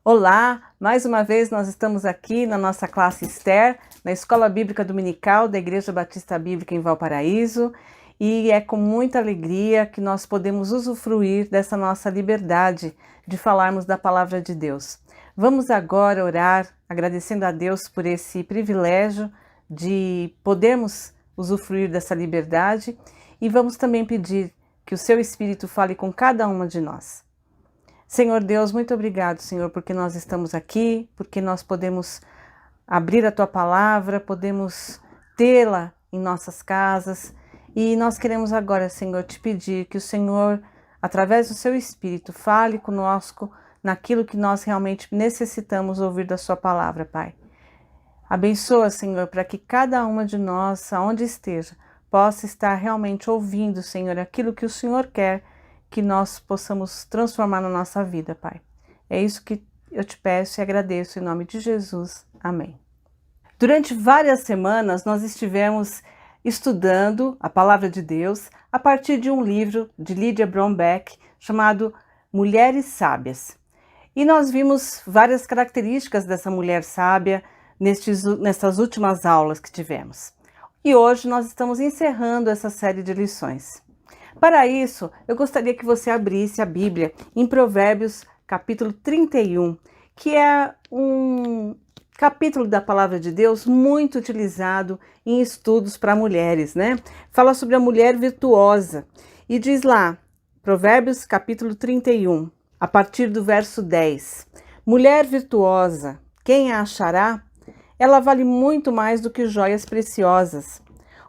Olá, mais uma vez nós estamos aqui na nossa classe Esther, na Escola Bíblica na Escola Bíblica Dominical da Igreja Batista Bíblica em Valparaíso, e é com muita alegria que nós podemos usufruir dessa nossa liberdade de falarmos da Palavra de Deus. Vamos agora orar, agradecendo a Deus por esse privilégio de podermos usufruir dessa liberdade, e vamos também pedir que o Seu Espírito fale com cada uma de nós. Senhor Deus, muito obrigado, Senhor, porque nós estamos aqui, porque nós podemos abrir a Tua Palavra, podemos tê-la em nossas casas, e nós queremos agora, Senhor, te pedir que o Senhor, através do Seu Espírito, fale conosco naquilo que nós realmente necessitamos ouvir da Sua Palavra, Pai. Abençoa, Senhor, para que cada uma de nós, aonde esteja, possa estar realmente ouvindo, Senhor, aquilo que o Senhor quer que nós possamos transformar na nossa vida, Pai. É isso que eu te peço e agradeço em nome de Jesus. Amém. Durante várias semanas nós estivemos estudando a Palavra de Deus a partir de um livro de Lydia Brombeck chamado Mulheres Sábias. E nós vimos várias características dessa mulher sábia nessas últimas aulas que tivemos. E hoje nós estamos encerrando essa série de lições. Para isso, eu gostaria que você abrisse a Bíblia em Provérbios capítulo 31, que é um capítulo da Palavra de Deus muito utilizado em estudos para mulheres, né? Fala sobre a mulher virtuosa e diz lá, Provérbios capítulo 31, a partir do verso 10. Mulher virtuosa, quem a achará? Ela vale muito mais do que joias preciosas.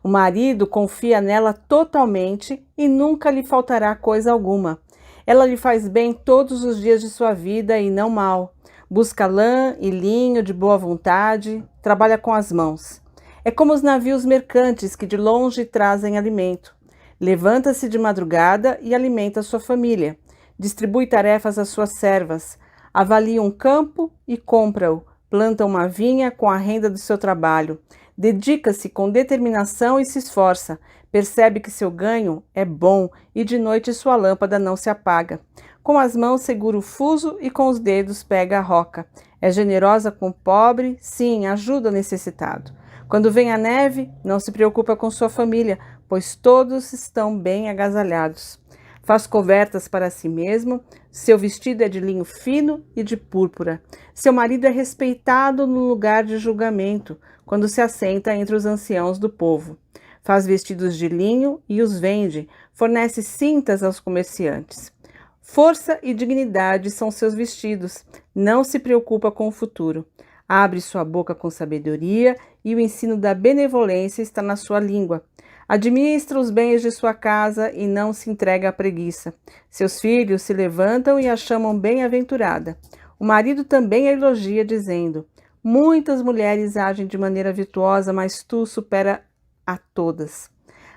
O marido confia nela totalmente e nunca lhe faltará coisa alguma. Ela lhe faz bem todos os dias de sua vida e não mal. Busca lã e linho de boa vontade, trabalha com as mãos. É como os navios mercantes que de longe trazem alimento. Levanta-se de madrugada e alimenta sua família. Distribui tarefas às suas servas. Avalia um campo e compra-o. Planta uma vinha com a renda do seu trabalho. Dedica-se com determinação e se esforça. Percebe que seu ganho é bom e de noite sua lâmpada não se apaga. Com as mãos segura o fuso e com os dedos pega a roca. É generosa com o pobre, sim, ajuda o necessitado. Quando vem a neve, não se preocupa com sua família, pois todos estão bem agasalhados. Faz cobertas para si mesmo, seu vestido é de linho fino e de púrpura. Seu marido é respeitado no lugar de julgamento, quando se assenta entre os anciãos do povo. Faz vestidos de linho e os vende, fornece cintas aos comerciantes. Força e dignidade são seus vestidos, não se preocupa com o futuro. Abre sua boca com sabedoria e o ensino da benevolência está na sua língua. Administra os bens de sua casa e não se entrega à preguiça. Seus filhos se levantam e a chamam bem-aventurada. O marido também a elogia, dizendo: muitas mulheres agem de maneira virtuosa, mas tu supera a todas.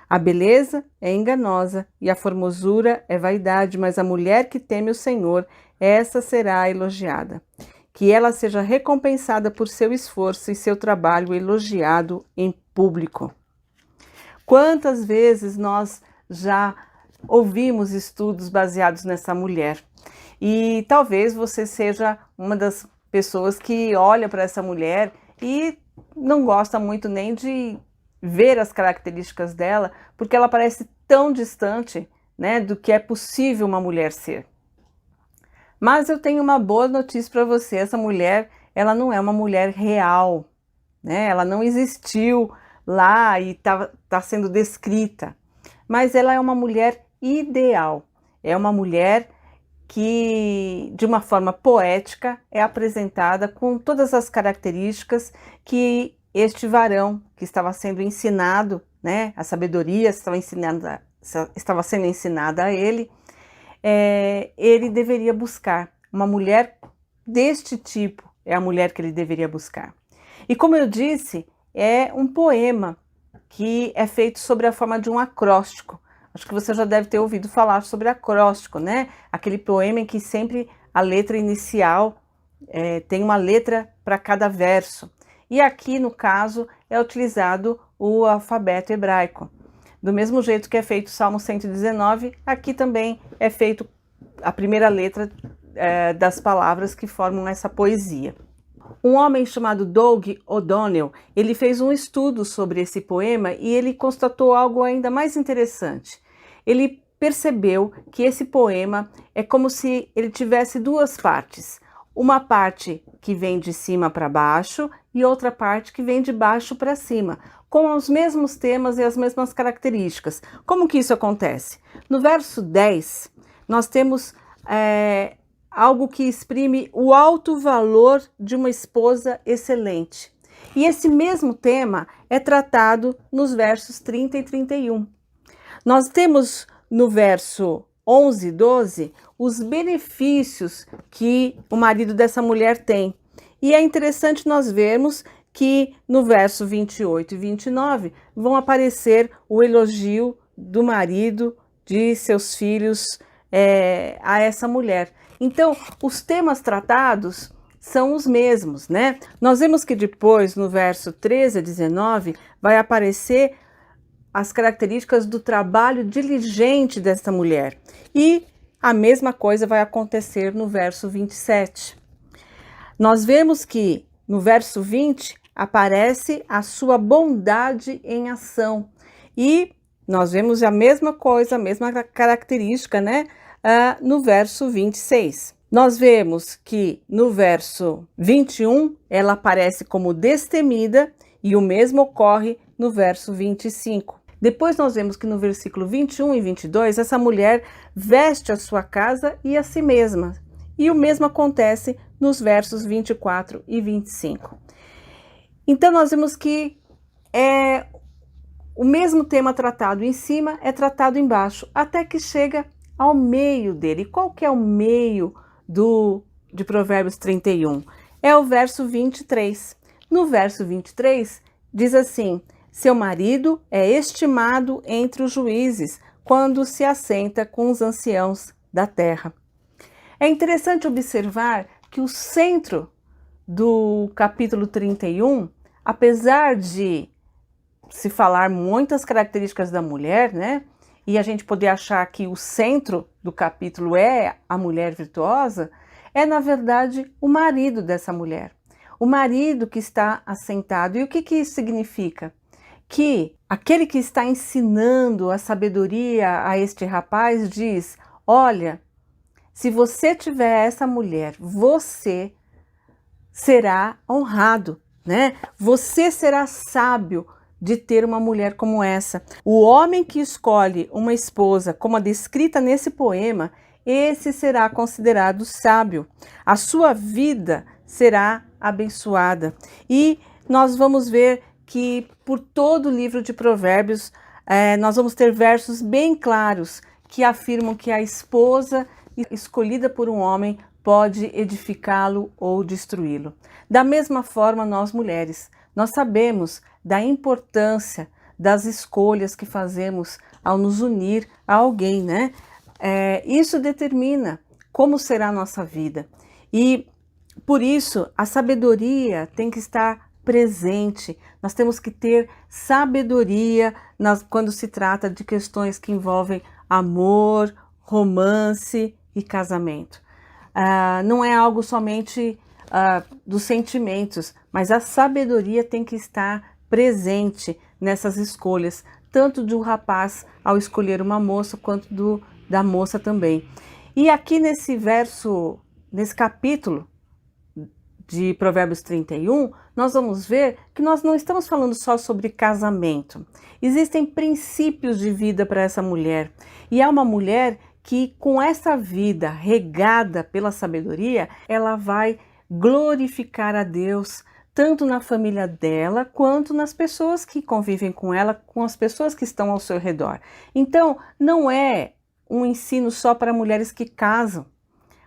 A beleza é enganosa e a formosura é vaidade, mas a mulher que teme o Senhor, essa será elogiada. Que ela seja recompensada por seu esforço e seu trabalho elogiado em público. Quantas vezes nós já ouvimos estudos baseados nessa mulher? E talvez você seja uma das pessoas que olha para essa mulher e não gosta muito nem de ver as características dela, porque ela parece tão distante, né, do que é possível uma mulher ser. Mas eu tenho uma boa notícia para você, essa mulher, ela não é uma mulher real, né? Ela não existiu lá e tá sendo descrita, mas ela é uma mulher ideal, é uma mulher que, de uma forma poética, é apresentada com todas as características que este varão que estava sendo ensinado, né, a sabedoria estava sendo ensinada a ele, ele deveria buscar. Uma mulher deste tipo é a mulher que ele deveria buscar. E como eu disse, é um poema que é feito sobre a forma de um acróstico. Acho que você já deve ter ouvido falar sobre acróstico, né? Aquele poema em que sempre a letra inicial tem uma letra para cada verso. E aqui, no caso, é utilizado o alfabeto hebraico. Do mesmo jeito que é feito o Salmo 119, aqui também é feito a primeira letra das palavras que formam essa poesia. Um homem chamado Doug O'Donnell, ele fez um estudo sobre esse poema e ele constatou algo ainda mais interessante. Ele percebeu que esse poema é como se ele tivesse duas partes. Uma parte que vem de cima para baixo e outra parte que vem de baixo para cima, com os mesmos temas e as mesmas características. Como que isso acontece? No verso 10, nós temos algo que exprime o alto valor de uma esposa excelente. E esse mesmo tema é tratado nos versos 30 e 31. Nós temos no verso 11 e 12 os benefícios que o marido dessa mulher tem. E é interessante nós vermos que no verso 28 e 29 vão aparecer o elogio do marido, de seus filhos a essa mulher. Então, os temas tratados são os mesmos, né? Nós vemos que depois, no verso 13 a 19, vai aparecer as características do trabalho diligente dessa mulher. E a mesma coisa vai acontecer no verso 27. Nós vemos que no verso 20 aparece a sua bondade em ação. E nós vemos a mesma coisa, a mesma característica, né? No verso 26. Nós vemos que no verso 21 ela aparece como destemida e o mesmo ocorre no verso 25. Depois nós vemos que no versículo 21 e 22 essa mulher veste a sua casa e a si mesma. E o mesmo acontece nos versos 24 e 25. Então nós vemos que o mesmo tema tratado em cima é tratado embaixo, até que chega ao meio dele. Qual que é o meio de Provérbios 31? É o verso 23. No verso 23 diz assim: seu marido é estimado entre os juízes quando se assenta com os anciãos da terra. É interessante observar que o centro do capítulo 31, apesar de se falar muitas características da mulher, né? E a gente poder achar que o centro do capítulo é a mulher virtuosa, é na verdade o marido dessa mulher. O marido que está assentado. E o que isso significa? Que aquele que está ensinando a sabedoria a este rapaz diz: olha, se você tiver essa mulher, você será honrado, né? Você será sábio de ter uma mulher como essa. O homem que escolhe uma esposa como a descrita nesse poema, esse será considerado sábio. A sua vida será abençoada. E nós vamos ver que por todo o livro de Provérbios, nós vamos ter versos bem claros que afirmam que a esposa escolhida por um homem pode edificá-lo ou destruí-lo. Da mesma forma, nós mulheres, nós sabemos da importância das escolhas que fazemos ao nos unir a alguém, né? Isso determina como será a nossa vida. E por isso a sabedoria tem que estar presente. Nós temos que ter sabedoria quando se trata de questões que envolvem amor, romance e casamento. Não é algo somente dos sentimentos, mas a sabedoria tem que estar presente nessas escolhas, tanto do rapaz ao escolher uma moça, quanto da moça também. E aqui nesse capítulo de Provérbios 31, nós vamos ver que nós não estamos falando só sobre casamento. Existem princípios de vida para essa mulher. E é uma mulher que, com essa vida regada pela sabedoria, ela vai glorificar a Deus, tanto na família dela, quanto nas pessoas que convivem com ela, com as pessoas que estão ao seu redor. Então, não é um ensino só para mulheres que casam,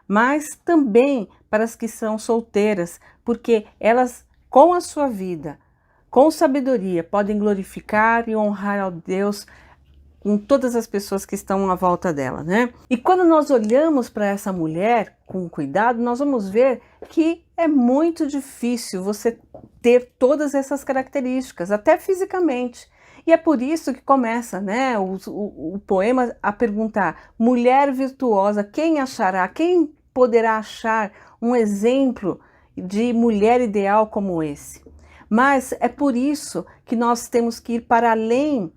mas também para as que são solteiras, porque elas, com a sua vida, com sabedoria, podem glorificar e honrar ao Deus com todas as pessoas que estão à volta dela, né? E quando nós olhamos para essa mulher com cuidado, nós vamos ver que é muito difícil você ter todas essas características, até fisicamente. E é por isso que começa, né, o poema a perguntar: mulher virtuosa, quem achará? Quem poderá achar um exemplo de mulher ideal como esse? Mas é por isso que nós temos que ir para além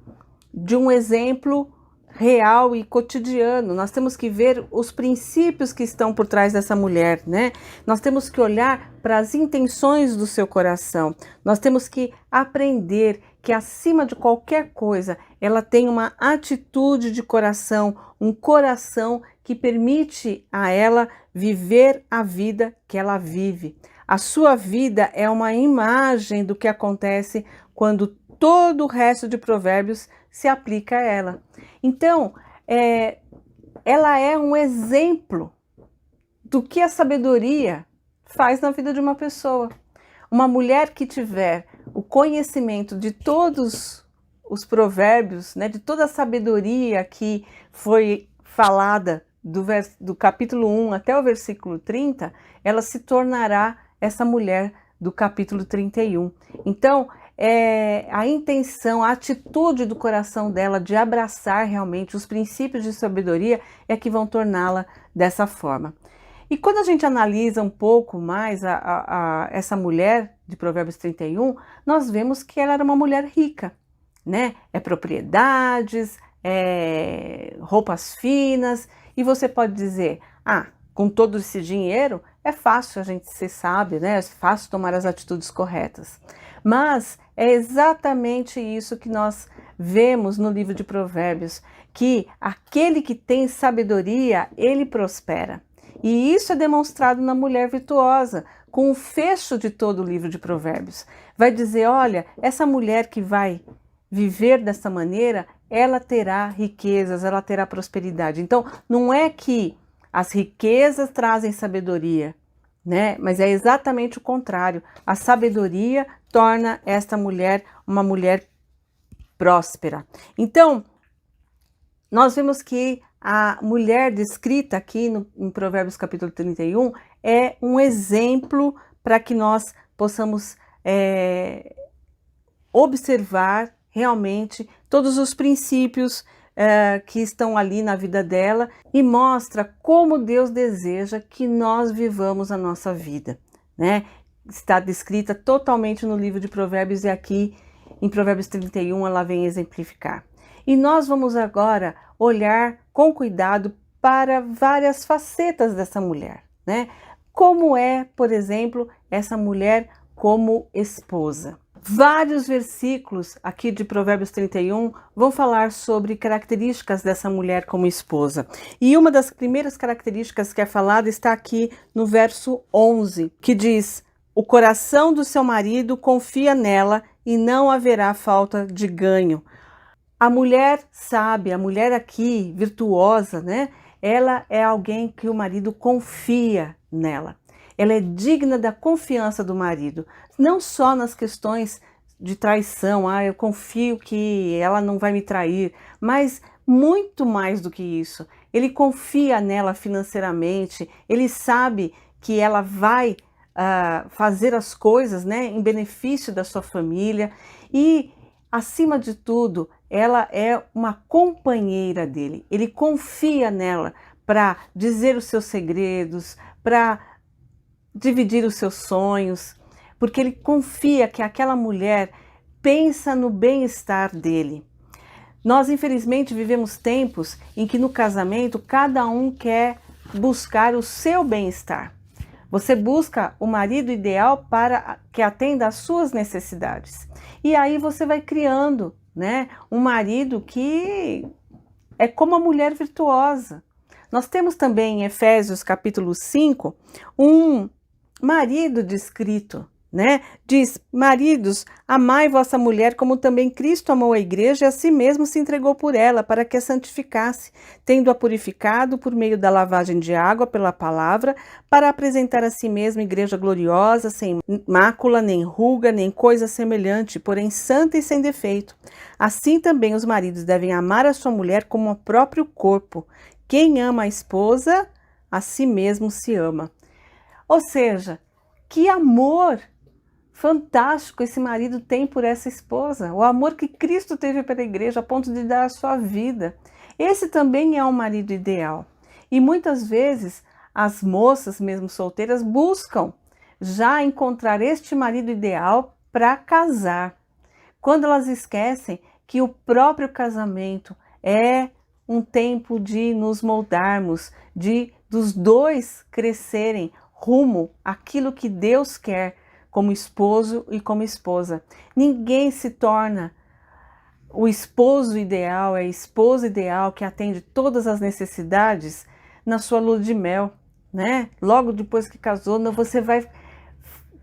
de um exemplo real e cotidiano. Nós temos que ver os princípios que estão por trás dessa mulher, né? Nós temos que olhar para as intenções do seu coração. Nós temos que aprender que, acima de qualquer coisa, ela tem uma atitude de coração, um coração que permite a ela viver a vida que ela vive. A sua vida é uma imagem do que acontece quando todo o resto de Provérbios se aplica a ela. Então, ela é um exemplo do que a sabedoria faz na vida de uma pessoa. Uma mulher que tiver o conhecimento de todos os provérbios, né, de toda a sabedoria que foi falada do capítulo 1 até o versículo 30, ela se tornará essa mulher do capítulo 31. Então, a intenção, a atitude do coração dela de abraçar realmente os princípios de sabedoria é que vão torná-la dessa forma. E quando a gente analisa um pouco mais essa mulher de Provérbios 31, nós vemos que ela era uma mulher rica, né? Propriedades, roupas finas, e você pode dizer, com todo esse dinheiro é fácil a gente ser sábio, né? É fácil tomar as atitudes corretas. Mas é exatamente isso que nós vemos no livro de Provérbios, que aquele que tem sabedoria, ele prospera. E isso é demonstrado na mulher virtuosa, com o fecho de todo o livro de Provérbios. Vai dizer, olha, essa mulher que vai viver dessa maneira, ela terá riquezas, ela terá prosperidade. Então, não é que as riquezas trazem sabedoria, né? Mas é exatamente o contrário. A sabedoria torna esta mulher uma mulher próspera. Então, nós vemos que a mulher descrita aqui em Provérbios capítulo 31 é um exemplo para que nós possamos observar realmente todos os princípios que estão ali na vida dela e mostra como Deus deseja que nós vivamos a nossa vida, né? Está descrita totalmente no livro de Provérbios e aqui em Provérbios 31 ela vem exemplificar. E nós vamos agora olhar com cuidado para várias facetas dessa mulher, né? Como é, por exemplo, essa mulher como esposa. Vários versículos aqui de Provérbios 31 vão falar sobre características dessa mulher como esposa. E uma das primeiras características que é falada está aqui no verso 11, que diz: o coração do seu marido confia nela e não haverá falta de ganho. A mulher sábia, a mulher aqui virtuosa, né? Ela é alguém que o marido confia nela. Ela é digna da confiança do marido, não só nas questões de traição, eu confio que ela não vai me trair, mas muito mais do que isso. Ele confia nela financeiramente, ele sabe que ela vai fazer as coisas, né, em benefício da sua família e, acima de tudo, ela é uma companheira dele. Ele confia nela para dizer os seus segredos, para dividir os seus sonhos, porque ele confia que aquela mulher pensa no bem-estar dele. Nós, infelizmente, vivemos tempos em que no casamento cada um quer buscar o seu bem-estar. Você busca o marido ideal para que atenda às suas necessidades. E aí você vai criando, né, um marido que é como a mulher virtuosa. Nós temos também em Efésios capítulo 5, um marido descrito, né? Diz: maridos, amai vossa mulher como também Cristo amou a igreja e a si mesmo se entregou por ela, para que a santificasse, tendo-a purificado por meio da lavagem de água pela palavra, para apresentar a si mesmo igreja gloriosa, sem mácula, nem ruga, nem coisa semelhante, porém santa e sem defeito. Assim também os maridos devem amar a sua mulher como o próprio corpo. Quem ama a esposa, a si mesmo se ama. Ou seja, que amor fantástico esse marido tem por essa esposa, o amor que Cristo teve pela igreja a ponto de dar a sua vida. Esse também é um marido ideal. E muitas vezes as moças, mesmo solteiras, buscam já encontrar este marido ideal para casar. Quando elas esquecem que o próprio casamento é um tempo de nos moldarmos, dos dois crescerem rumo àquilo que Deus quer como esposo e como esposa. Ninguém se torna o esposo ideal, a esposa ideal que atende todas as necessidades na sua lua de mel, né? Logo depois que casou, você vai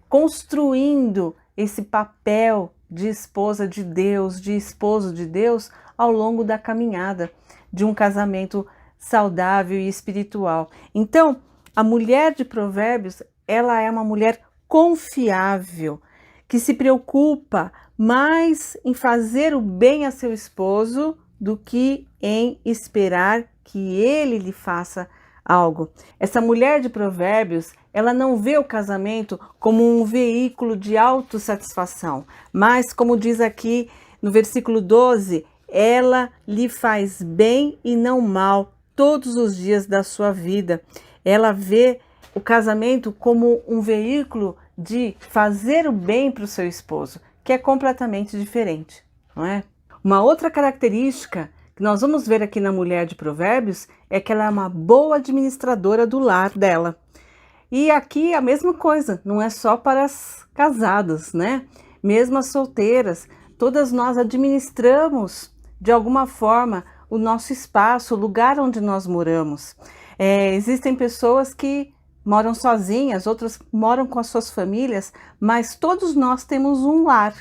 construindo esse papel de esposa de Deus, de esposo de Deus, ao longo da caminhada de um casamento saudável e espiritual. Então, a mulher de Provérbios, ela é uma mulher confiável, que se preocupa mais em fazer o bem a seu esposo do que em esperar que ele lhe faça algo. Essa mulher de Provérbios, ela não vê o casamento como um veículo de autossatisfação, mas, como diz aqui no versículo 12, ela lhe faz bem e não mal todos os dias da sua vida. Ela vê o casamento como um veículo de fazer o bem para o seu esposo, que é completamente diferente, não é? Uma outra característica que nós vamos ver aqui na mulher de Provérbios é que ela é uma boa administradora do lar dela. E aqui a mesma coisa, não é só para as casadas, né? Mesmo as solteiras, todas nós administramos de alguma forma o nosso espaço, o lugar onde nós moramos. Existem pessoas que moram sozinhas, outras moram com as suas famílias, mas todos nós temos um lar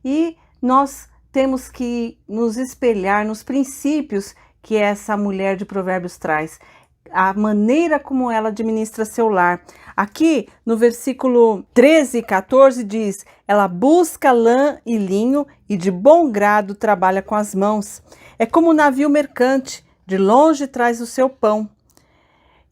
e nós temos que nos espelhar nos princípios que essa mulher de Provérbios traz, a maneira como ela administra seu lar. Aqui no versículo 13 e 14 diz: ela busca lã e linho e de bom grado trabalha com as mãos. É como um navio mercante, de longe traz o seu pão.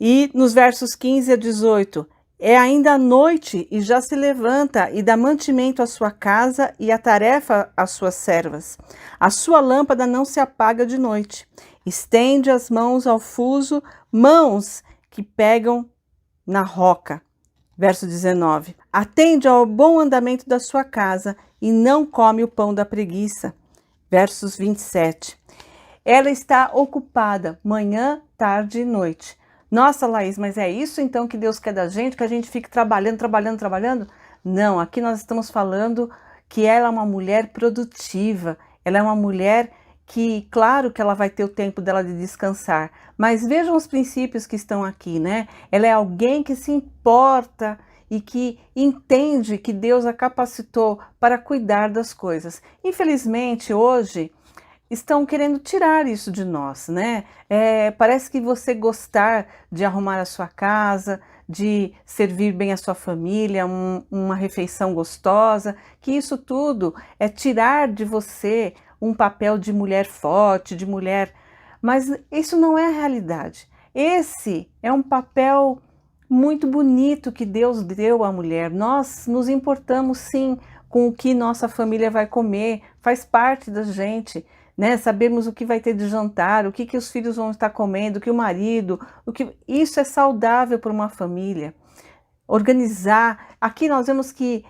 E nos versos 15 a 18, é ainda a noite e já se levanta e dá mantimento à sua casa e a tarefa às suas servas. A sua lâmpada não se apaga de noite. Estende as mãos ao fuso, mãos que pegam na roca. Verso 19. Atende ao bom andamento da sua casa e não come o pão da preguiça. Versos 27. Ela está ocupada manhã, tarde e noite. Nossa, Laís, mas é isso então que Deus quer da gente? Que a gente fique trabalhando? Não, aqui nós estamos falando que ela é uma mulher produtiva. Ela é uma mulher que, claro que ela vai ter o tempo dela de descansar, mas vejam os princípios que estão aqui, né? Ela é alguém que se importa e que entende que Deus a capacitou para cuidar das coisas. Infelizmente, hoje, estão querendo tirar isso de nós, né? Parece que você gostar de arrumar a sua casa, de servir bem a sua família, uma refeição gostosa, que isso tudo é tirar de você um papel de mulher forte, de mulher... Mas isso não é a realidade. Esse é um papel muito bonito que Deus deu à mulher. Nós nos importamos sim com o que nossa família vai comer, faz parte da gente, né? Sabemos o que vai ter de jantar, o que os filhos vão estar comendo, o que o marido, isso é saudável para uma família. Organizar, aqui nós vemos que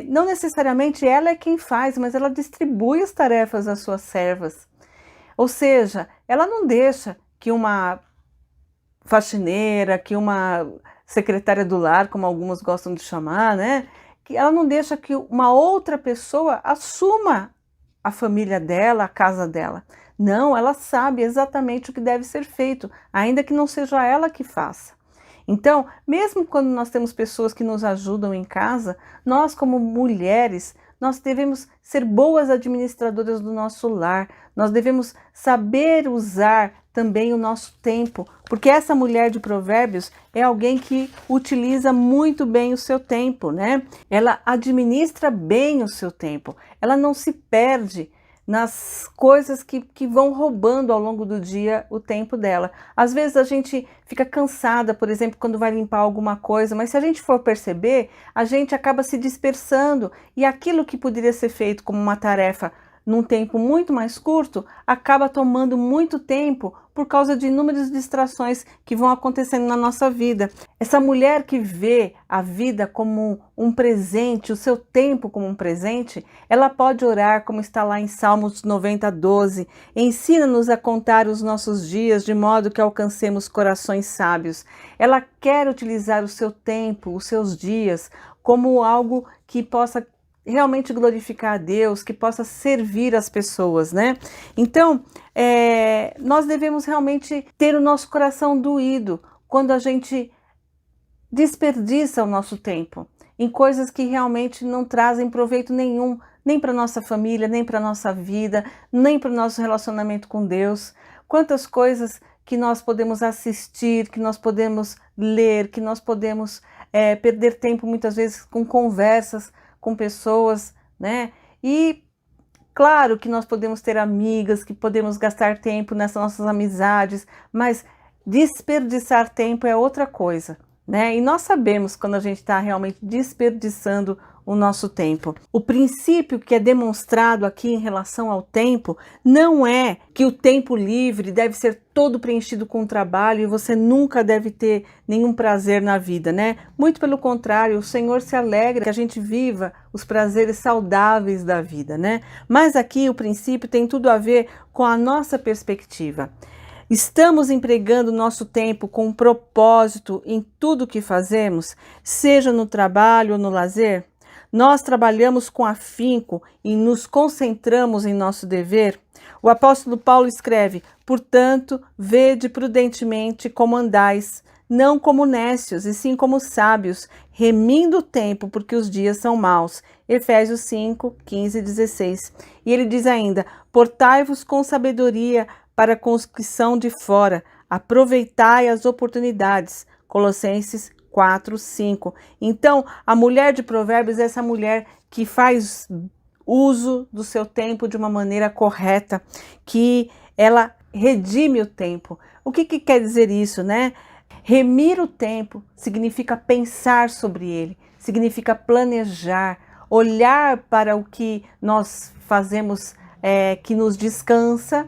não necessariamente ela é quem faz, mas ela distribui as tarefas às suas servas. Ou seja, ela não deixa que uma faxineira, que uma secretária do lar, como algumas gostam de chamar, né? Que ela não deixa que uma outra pessoa assuma a família dela, a casa dela. Não, ela sabe exatamente o que deve ser feito, ainda que não seja ela que faça. Então, mesmo quando nós temos pessoas que nos ajudam em casa, nós como mulheres, nós devemos ser boas administradoras do nosso lar, nós devemos saber usar também o nosso tempo, porque essa mulher de Provérbios é alguém que utiliza muito bem o seu tempo, né? Ela administra bem o seu tempo, ela não se perde nas coisas que vão roubando ao longo do dia o tempo dela. Às vezes a gente fica cansada, por exemplo, quando vai limpar alguma coisa, mas se a gente for perceber, a gente acaba se dispersando e aquilo que poderia ser feito como uma tarefa num tempo muito mais curto, acaba tomando muito tempo por causa de inúmeras distrações que vão acontecendo na nossa vida. Essa mulher que vê a vida como um presente, o seu tempo como um presente, ela pode orar, como está lá em Salmos 90:12. Ensina-nos a contar os nossos dias de modo que alcancemos corações sábios. Ela quer utilizar o seu tempo, os seus dias, como algo que possa realmente glorificar a Deus, que possa servir as pessoas, né? Então, nós devemos realmente ter o nosso coração doído quando a gente desperdiça o nosso tempo em coisas que realmente não trazem proveito nenhum, nem para nossa família, nem para nossa vida, nem para o nosso relacionamento com Deus. Quantas coisas que nós podemos assistir, que nós podemos ler, que nós podemos perder tempo muitas vezes com conversas com pessoas, né? E claro que nós podemos ter amigas, que podemos gastar tempo nessas nossas amizades, mas desperdiçar tempo é outra coisa, né? E nós sabemos quando a gente está realmente desperdiçando o nosso tempo. O princípio que é demonstrado aqui em relação ao tempo não é que o tempo livre deve ser todo preenchido com trabalho e você nunca deve ter nenhum prazer na vida, né? Muito pelo contrário, o Senhor se alegra que a gente viva os prazeres saudáveis da vida, né? Mas aqui o princípio tem tudo a ver com a nossa perspectiva. Estamos empregando nosso tempo com propósito em tudo que fazemos, seja no trabalho ou no lazer? Nós trabalhamos com afinco e nos concentramos em nosso dever? O apóstolo Paulo escreve: portanto, vede prudentemente como andais, não como nécios, e sim como sábios, remindo o tempo, porque os dias são maus. Efésios 5, 15 e 16. E ele diz ainda: portai-vos com sabedoria para com os que são de fora, aproveitai as oportunidades. Colossenses 4, 5. Então, a mulher de Provérbios é essa mulher que faz uso do seu tempo de uma maneira correta, que ela redime o tempo. O que quer dizer isso, né? Remir o tempo significa pensar sobre ele, significa planejar, olhar para o que nós fazemos que nos descansa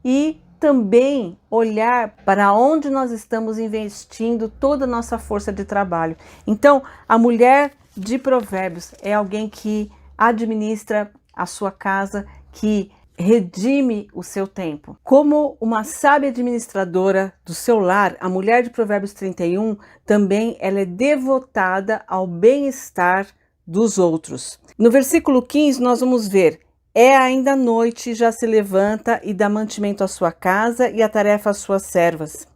e também olhar para onde nós estamos investindo toda a nossa força de trabalho. Então, a mulher de Provérbios é alguém que administra a sua casa, que redime o seu tempo. Como uma sábia administradora do seu lar, a mulher de Provérbios 31 também ela é devotada ao bem-estar dos outros. No versículo 15 nós vamos ver: é ainda noite, já se levanta e dá mantimento à sua casa e a tarefa às suas servas.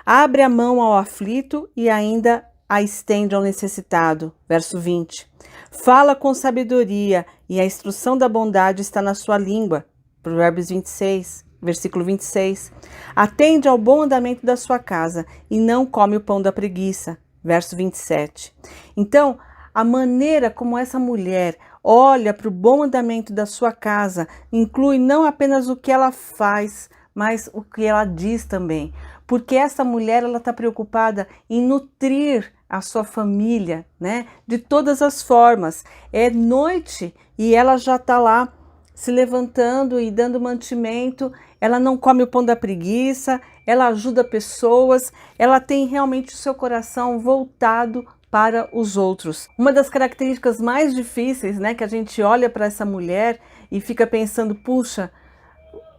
Abre a mão ao aflito e ainda a estende ao necessitado. Verso 20. Fala com sabedoria e a instrução da bondade está na sua língua. Provérbios 26, versículo 26. Atende ao bom andamento da sua casa e não come o pão da preguiça. Verso 27. Então, a maneira como essa mulher olha para o bom andamento da sua casa inclui não apenas o que ela faz, mas o que ela diz também. Porque essa mulher ela está preocupada em nutrir a sua família, né? De todas as formas. É noite e ela já está lá se levantando e dando mantimento. Ela não come o pão da preguiça, ela ajuda pessoas, ela tem realmente o seu coração voltado para os outros. Uma das características mais difíceis, né, que a gente olha para essa mulher e fica pensando, puxa,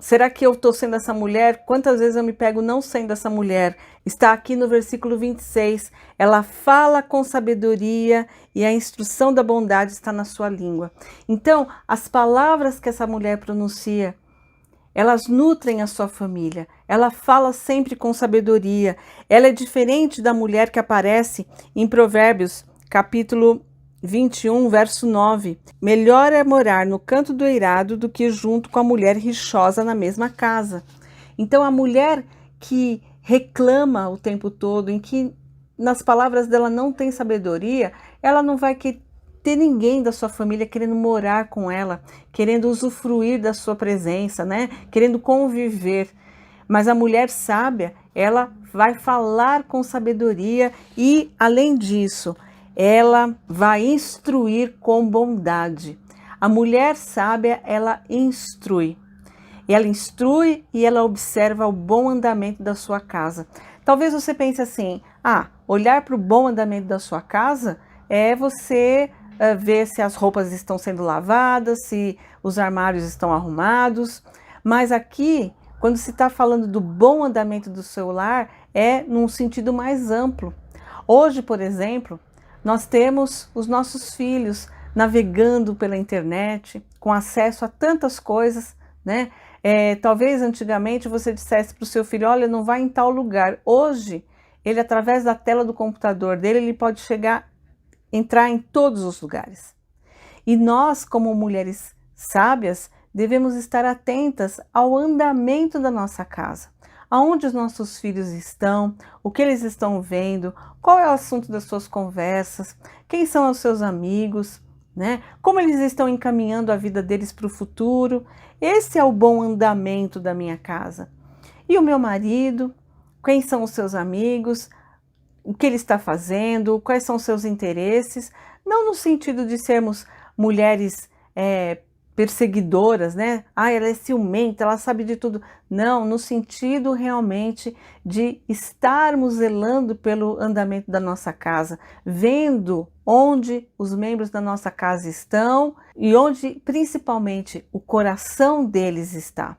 será que eu estou sendo essa mulher? Quantas vezes eu me pego não sendo essa mulher? Está aqui no versículo 26. Ela fala com sabedoria e a instrução da bondade está na sua língua. Então, as palavras que essa mulher pronuncia, elas nutrem a sua família, ela fala sempre com sabedoria. Ela é diferente da mulher que aparece em Provérbios, capítulo 21, verso 9. Melhor é morar no canto do eirado do que junto com a mulher rixosa na mesma casa. Então, a mulher que reclama o tempo todo, em que nas palavras dela não tem sabedoria, ela não vai ter ninguém da sua família querendo morar com ela, querendo usufruir da sua presença, né? Querendo conviver. Mas a mulher sábia, ela vai falar com sabedoria e, além disso, ela vai instruir com bondade. A mulher sábia, ela instrui. ela instrui e ela observa o bom andamento da sua casa. Talvez você pense assim, olhar para o bom andamento da sua casa é você ver se as roupas estão sendo lavadas, se os armários estão arrumados, mas aqui, quando se está falando do bom andamento do seu lar, é num sentido mais amplo. Hoje, por exemplo, nós temos os nossos filhos navegando pela internet, com acesso a tantas coisas, né? Talvez antigamente você dissesse para o seu filho, olha, não vai em tal lugar. Hoje, ele através da tela do computador dele, ele pode entrar em todos os lugares. E nós, como mulheres sábias, devemos estar atentas ao andamento da nossa casa. Aonde os nossos filhos estão, o que eles estão vendo, qual é o assunto das suas conversas, quem são os seus amigos, né? Como eles estão encaminhando a vida deles para o futuro. Esse é o bom andamento da minha casa. E o meu marido, quem são os seus amigos, o que ele está fazendo, quais são os seus interesses, não no sentido de sermos mulheres perseguidoras, né? Ela é ciumenta, ela sabe de tudo. Não, no sentido realmente de estarmos zelando pelo andamento da nossa casa, vendo onde os membros da nossa casa estão e onde principalmente o coração deles está.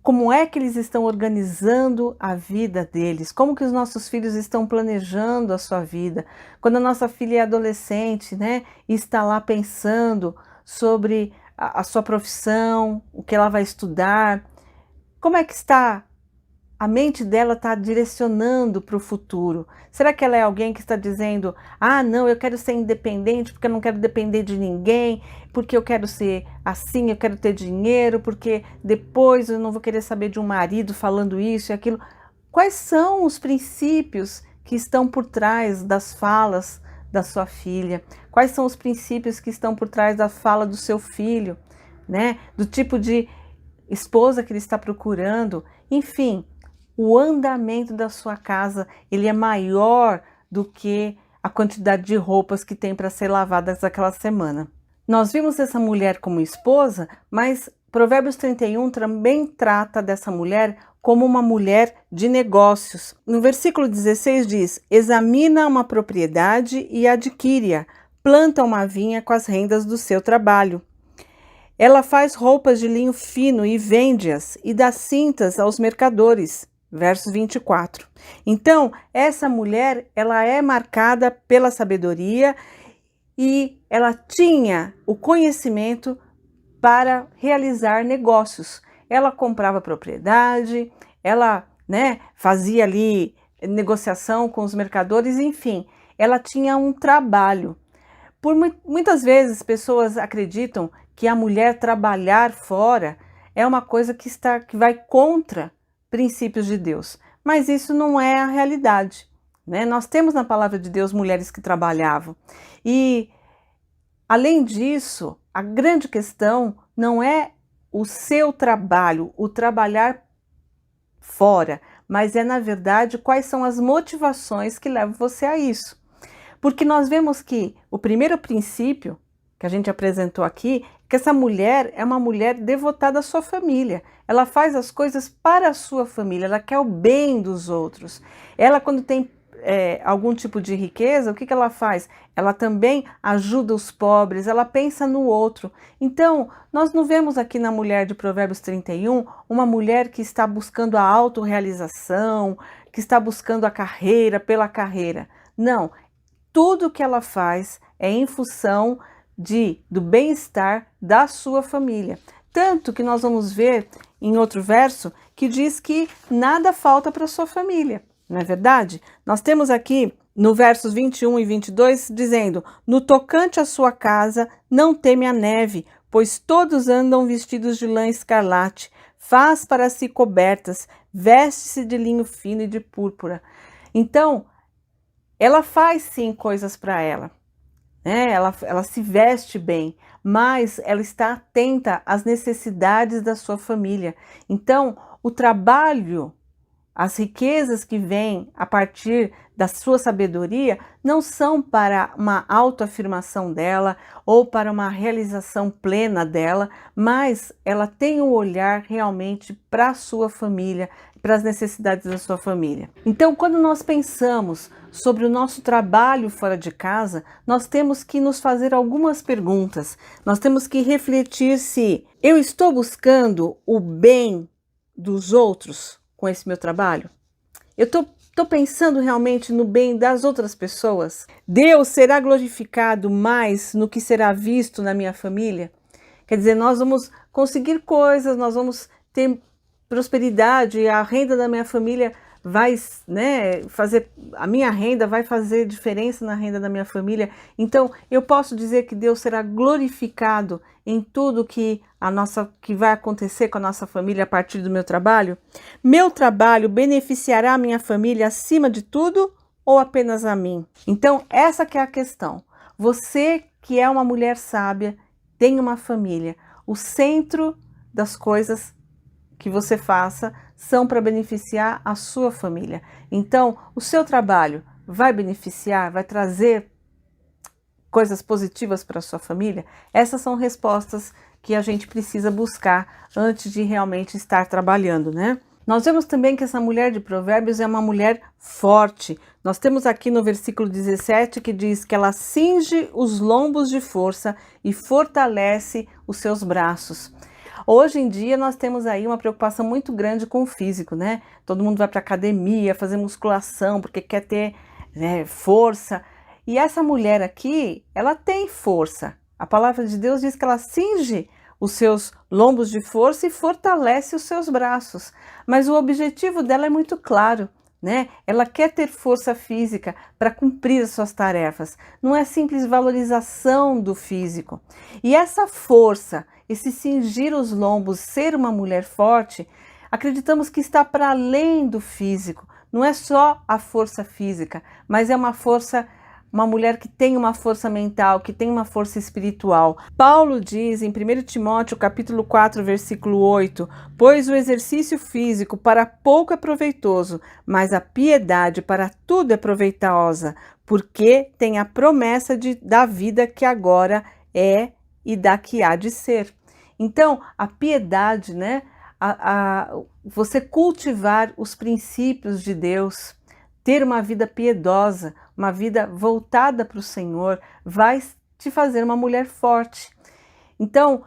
Como é que eles estão organizando a vida deles? Como que os nossos filhos estão planejando a sua vida? Quando a nossa filha é adolescente, né, e está lá pensando sobre a sua profissão, o que ela vai estudar, como é que está? A mente dela está direcionando para o futuro. Será que ela é alguém que está dizendo, não, eu quero ser independente porque eu não quero depender de ninguém, porque eu quero ser assim, eu quero ter dinheiro, porque depois eu não vou querer saber de um marido falando isso e aquilo. Quais são os princípios que estão por trás das falas da sua filha? Quais são os princípios que estão por trás da fala do seu filho, né? Do tipo de esposa que ele está procurando, enfim. O andamento da sua casa, ele é maior do que a quantidade de roupas que tem para ser lavadas aquela semana. Nós vimos essa mulher como esposa, mas Provérbios 31 também trata dessa mulher como uma mulher de negócios. No versículo 16 diz, examina uma propriedade e adquire-a, planta uma vinha com as rendas do seu trabalho. Ela faz roupas de linho fino e vende-as e dá cintas aos mercadores. Verso 24. Então, essa mulher, ela é marcada pela sabedoria e ela tinha o conhecimento para realizar negócios. Ela comprava propriedade, ela, fazia ali negociação com os mercadores, enfim, ela tinha um trabalho. Muitas vezes pessoas acreditam que a mulher trabalhar fora é uma coisa que vai contra princípios de Deus, mas isso não é a realidade, né? Nós temos na palavra de Deus mulheres que trabalhavam e, além disso, a grande questão não é o seu trabalho, o trabalhar fora, mas é, na verdade, quais são as motivações que levam você a isso. Porque nós vemos que o primeiro princípio que a gente apresentou aqui, que essa mulher é uma mulher devotada à sua família. Ela faz as coisas para a sua família, ela quer o bem dos outros. Ela, quando tem algum tipo de riqueza, o que ela faz? Ela também ajuda os pobres, ela pensa no outro. Então, nós não vemos aqui na mulher de Provérbios 31 uma mulher que está buscando a autorrealização, que está buscando a carreira pela carreira. Não, tudo que ela faz é em função do bem-estar da sua família. Tanto que nós vamos ver em outro verso que diz que nada falta para sua família, não é verdade? Nós temos aqui no versos 21 e 22 dizendo, no tocante à sua casa não teme a neve, pois todos andam vestidos de lã escarlate, faz para si cobertas, veste-se de linho fino e de púrpura. Então, ela faz sim coisas para ela. Ela se veste bem, mas ela está atenta às necessidades da sua família. Então, o trabalho as riquezas que vêm a partir da sua sabedoria não são para uma autoafirmação dela ou para uma realização plena dela, mas ela tem um olhar realmente para a sua família, para as necessidades da sua família. Então, quando nós pensamos sobre o nosso trabalho fora de casa, nós temos que nos fazer algumas perguntas. Nós temos que refletir se eu estou buscando o bem dos outros com esse meu trabalho? Eu estou pensando realmente no bem das outras pessoas? Deus será glorificado mais no que será visto na minha família? Quer dizer, nós vamos conseguir coisas, nós vamos ter prosperidade, a renda da minha família vai, fazer, a minha renda vai fazer diferença na renda da minha família. Então, eu posso dizer que Deus será glorificado em tudo que vai acontecer com a nossa família a partir do meu trabalho? Meu trabalho beneficiará a minha família acima de tudo ou apenas a mim? Então, essa que é a questão. Você que é uma mulher sábia, tem uma família, o centro das coisas que você faça são para beneficiar a sua família. Então, o seu trabalho vai beneficiar, vai trazer coisas positivas para a sua família? Essas são respostas que a gente precisa buscar antes de realmente estar trabalhando, né? Nós vemos também que essa mulher de Provérbios é uma mulher forte. Nós temos aqui no versículo 17 que diz que ela cinge os lombos de força e fortalece os seus braços. Hoje em dia nós temos aí uma preocupação muito grande com o físico, né? Todo mundo vai para academia fazer musculação porque quer ter força. E essa mulher aqui, ela tem força. A palavra de Deus diz que ela cinge os seus lombos de força e fortalece os seus braços. Mas o objetivo dela é muito claro, né? Ela quer ter força física para cumprir as suas tarefas. Não é simples valorização do físico. E essa força, esse cingir os lombos, ser uma mulher forte, acreditamos que está para além do físico. Não é só a força física, mas é uma mulher que tem uma força mental, que tem uma força espiritual. Paulo diz em 1 Timóteo capítulo 4, versículo 8, pois o exercício físico para pouco é proveitoso, mas a piedade para tudo é proveitosa, porque tem a promessa da vida que agora é e da que há de ser. Então, a piedade, né? Você cultivar os princípios de Deus, ter uma vida piedosa, uma vida voltada para o Senhor, vai te fazer uma mulher forte. Então,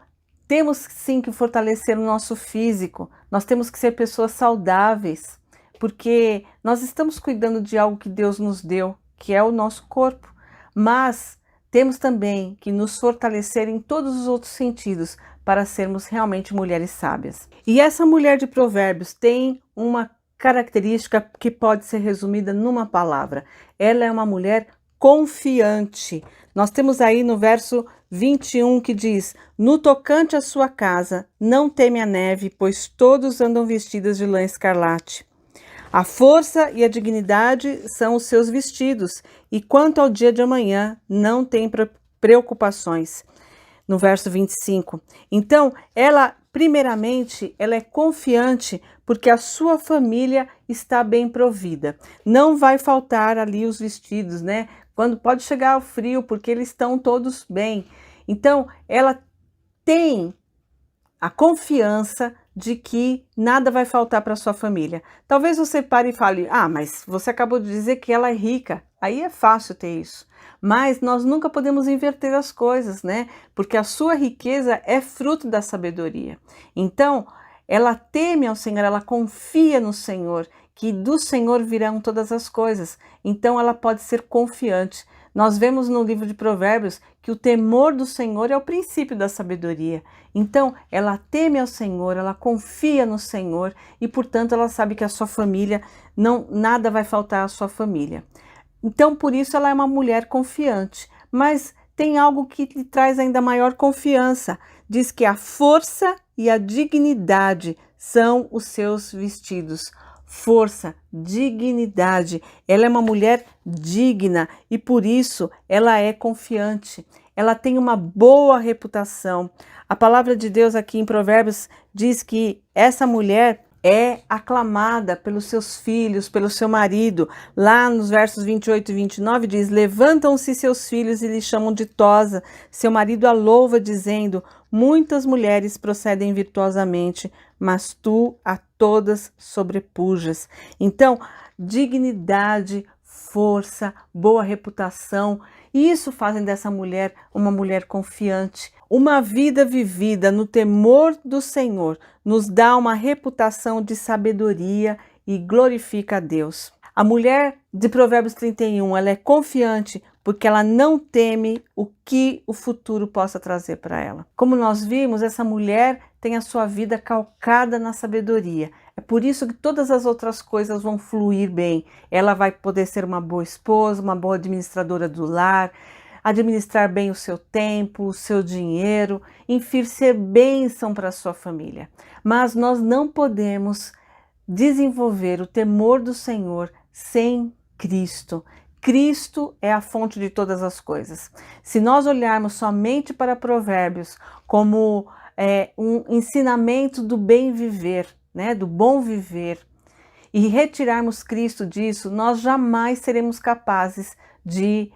temos sim que fortalecer o nosso físico, nós temos que ser pessoas saudáveis, porque nós estamos cuidando de algo que Deus nos deu, que é o nosso corpo, mas temos também que nos fortalecer em todos os outros sentidos para sermos realmente mulheres sábias. E essa mulher de Provérbios tem uma característica que pode ser resumida numa palavra. Ela é uma mulher confiante. Nós temos aí no verso 21 que diz: no tocante à sua casa, não teme a neve, pois todos andam vestidas de lã escarlate. A força e a dignidade são os seus vestidos, e quanto ao dia de amanhã, não tem preocupações. No verso 25. Então, primeiramente, ela é confiante porque a sua família está bem provida. Não vai faltar ali os vestidos, né? Quando pode chegar o frio, porque eles estão todos bem. Então, ela tem a confiança de que nada vai faltar para sua família. Talvez você pare e fale, mas você acabou de dizer que ela é rica. Aí é fácil ter isso. Mas nós nunca podemos inverter as coisas, né? Porque a sua riqueza é fruto da sabedoria. Então, ela teme ao Senhor, ela confia no Senhor, que do Senhor virão todas as coisas. Então, ela pode ser confiante. Nós vemos no livro de Provérbios que o temor do Senhor é o princípio da sabedoria. Então, ela teme ao Senhor, ela confia no Senhor e, portanto, ela sabe que a sua família, nada vai faltar à sua família. Então, por isso, ela é uma mulher confiante. Mas tem algo que lhe traz ainda maior confiança. Diz que a força e a dignidade são os seus vestidos. Força, dignidade. Ela é uma mulher digna e por isso ela é confiante. Ela tem uma boa reputação. A palavra de Deus aqui em Provérbios diz que essa mulher é aclamada pelos seus filhos, pelo seu marido. Lá nos versos 28 e 29 diz: levantam-se seus filhos e lhe chamam ditosa. Seu marido a louva, dizendo: muitas mulheres procedem virtuosamente, mas tu a todas sobrepujas. Então, dignidade, força, boa reputação, isso fazem dessa mulher uma mulher confiante. Uma vida vivida no temor do Senhor nos dá uma reputação de sabedoria e glorifica a Deus. A mulher de Provérbios 31, ela é confiante porque ela não teme o que o futuro possa trazer para ela. Como nós vimos, essa mulher tem a sua vida calcada na sabedoria. É por isso que todas as outras coisas vão fluir bem. Ela vai poder ser uma boa esposa, uma boa administradora do lar, administrar bem o seu tempo, o seu dinheiro, enfim, ser bênção para a sua família. Mas nós não podemos desenvolver o temor do Senhor sem Cristo. Cristo é a fonte de todas as coisas. Se nós olharmos somente para Provérbios como um ensinamento do bem viver, né, do bom viver, e retirarmos Cristo disso, nós jamais seremos capazes de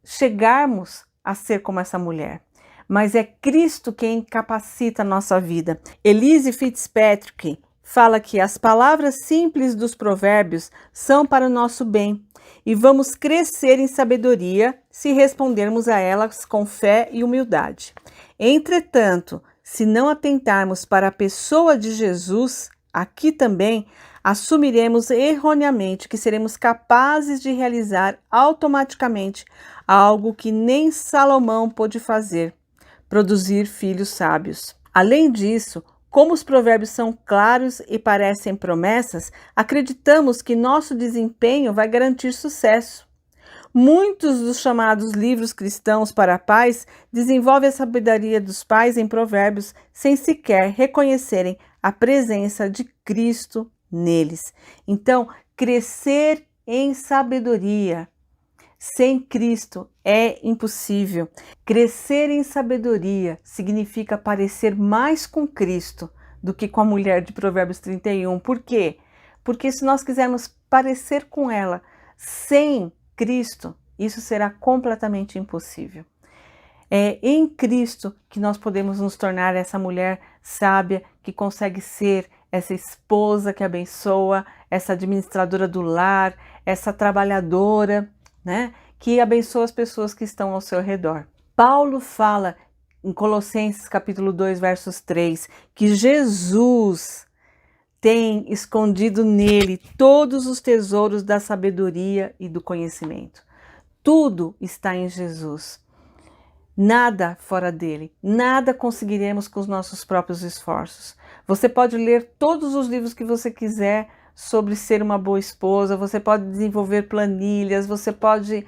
chegarmos a ser como essa mulher. Mas é Cristo quem capacita a nossa vida. Elise Fitzpatrick fala que as palavras simples dos provérbios são para o nosso bem e vamos crescer em sabedoria se respondermos a elas com fé e humildade. Entretanto, se não atentarmos para a pessoa de Jesus, aqui também assumiremos erroneamente que seremos capazes de realizar automaticamente algo que nem Salomão pôde fazer: produzir filhos sábios. Além disso, como os provérbios são claros e parecem promessas, acreditamos que nosso desempenho vai garantir sucesso. Muitos dos chamados livros cristãos para pais desenvolvem a sabedoria dos pais em provérbios sem sequer reconhecerem a presença de Cristo neles. Então, crescer em sabedoria sem Cristo é impossível. Crescer em sabedoria significa parecer mais com Cristo do que com a mulher de Provérbios 31. Por quê? Porque se nós quisermos parecer com ela sem Cristo, isso será completamente impossível. É em Cristo que nós podemos nos tornar essa mulher sábia que consegue ser essa esposa que abençoa, essa administradora do lar, essa trabalhadora, né, que abençoa as pessoas que estão ao seu redor. Paulo fala em Colossenses capítulo 2, versos 3, que Jesus tem escondido nele todos os tesouros da sabedoria e do conhecimento. Tudo está em Jesus. Nada fora dele, nada conseguiremos com os nossos próprios esforços. Você pode ler todos os livros que você quiser sobre ser uma boa esposa, você pode desenvolver planilhas, você pode,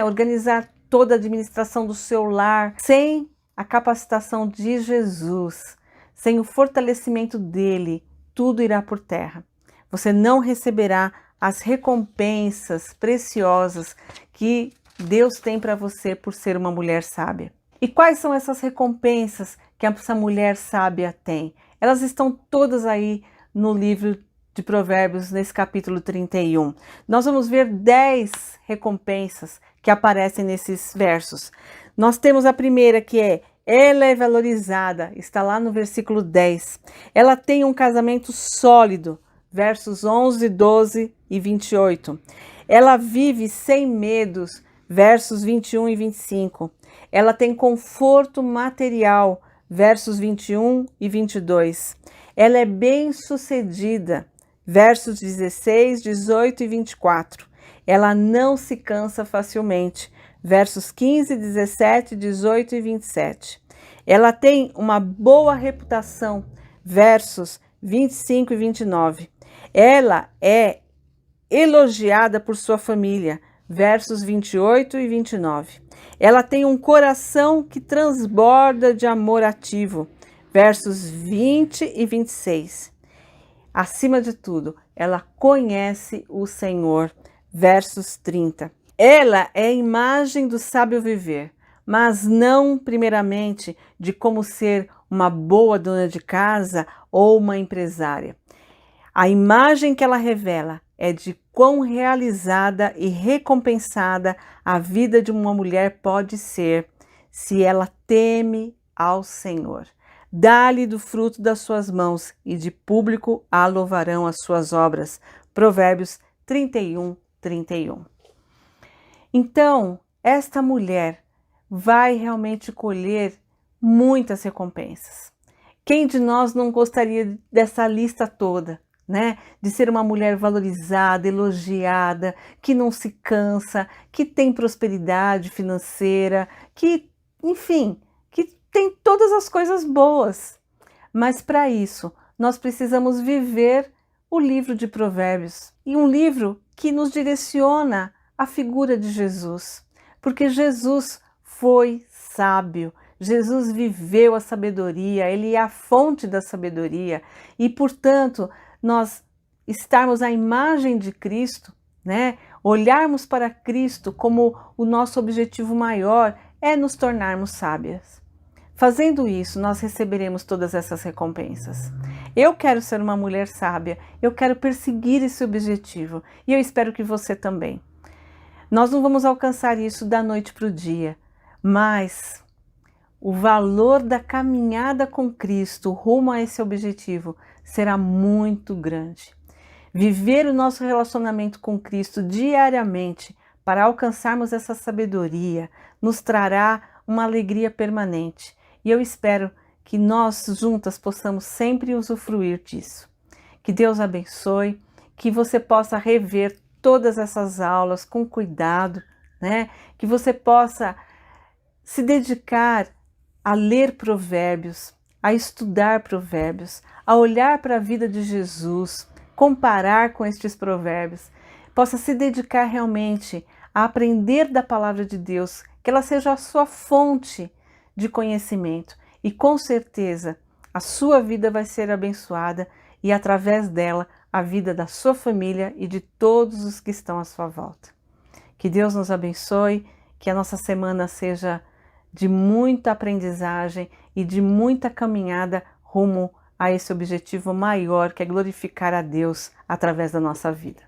organizar toda a administração do seu lar. Sem a capacitação de Jesus, sem o fortalecimento dele, tudo irá por terra. Você não receberá as recompensas preciosas que Deus tem para você por ser uma mulher sábia. E quais são essas recompensas que essa mulher sábia tem? Elas estão todas aí no livro de Provérbios, nesse capítulo 31. Nós vamos ver 10 recompensas que aparecem nesses versos. Nós temos a primeira, que ela é valorizada, está lá no versículo 10. Ela tem um casamento sólido, versos 11, 12 e 28. Ela vive sem medos, versos 21 e 25. Ela tem conforto material, versos 21 e 22. Ela é bem-sucedida, versos 16, 18 e 24. Ela não se cansa facilmente, versos 15, 17, 18 e 27. Ela tem uma boa reputação, versos 25 e 29. Ela é elogiada por sua família, versos 28 e 29. Ela tem um coração que transborda de amor ativo, versos 20 e 26. Acima de tudo, ela conhece o Senhor, versos 30. Ela é a imagem do sábio viver, mas não primeiramente de como ser uma boa dona de casa ou uma empresária. A imagem que ela revela é de quão realizada e recompensada a vida de uma mulher pode ser se ela teme ao Senhor. Dá-lhe do fruto das suas mãos e de público a louvarão as suas obras. Provérbios 31, 31. Então, esta mulher vai realmente colher muitas recompensas. Quem de nós não gostaria dessa lista toda, né? De ser uma mulher valorizada, elogiada, que não se cansa, que tem prosperidade financeira, que, enfim, que tem todas as coisas boas. Mas para isso, nós precisamos viver o livro de Provérbios, e um livro que nos direciona à figura de Jesus, porque Jesus foi sábio, Jesus viveu a sabedoria, ele é a fonte da sabedoria, e portanto, nós estarmos à imagem de Cristo, né? Olharmos para Cristo como o nosso objetivo maior é nos tornarmos sábias. Fazendo isso, nós receberemos todas essas recompensas. Eu quero ser uma mulher sábia, eu quero perseguir esse objetivo e eu espero que você também. Nós não vamos alcançar isso da noite para o dia, mas o valor da caminhada com Cristo rumo a esse objetivo será muito grande. Viver o nosso relacionamento com Cristo diariamente para alcançarmos essa sabedoria nos trará uma alegria permanente. E eu espero que nós juntas possamos sempre usufruir disso. Que Deus abençoe, que você possa rever todas essas aulas com cuidado, né? Que você possa se dedicar a ler provérbios, a estudar provérbios, a olhar para a vida de Jesus, comparar com estes provérbios, possa se dedicar realmente a aprender da palavra de Deus, que ela seja a sua fonte de conhecimento e com certeza a sua vida vai ser abençoada e através dela a vida da sua família e de todos os que estão à sua volta. Que Deus nos abençoe, que a nossa semana seja de muita aprendizagem e de muita caminhada rumo a esse objetivo maior que é glorificar a Deus através da nossa vida.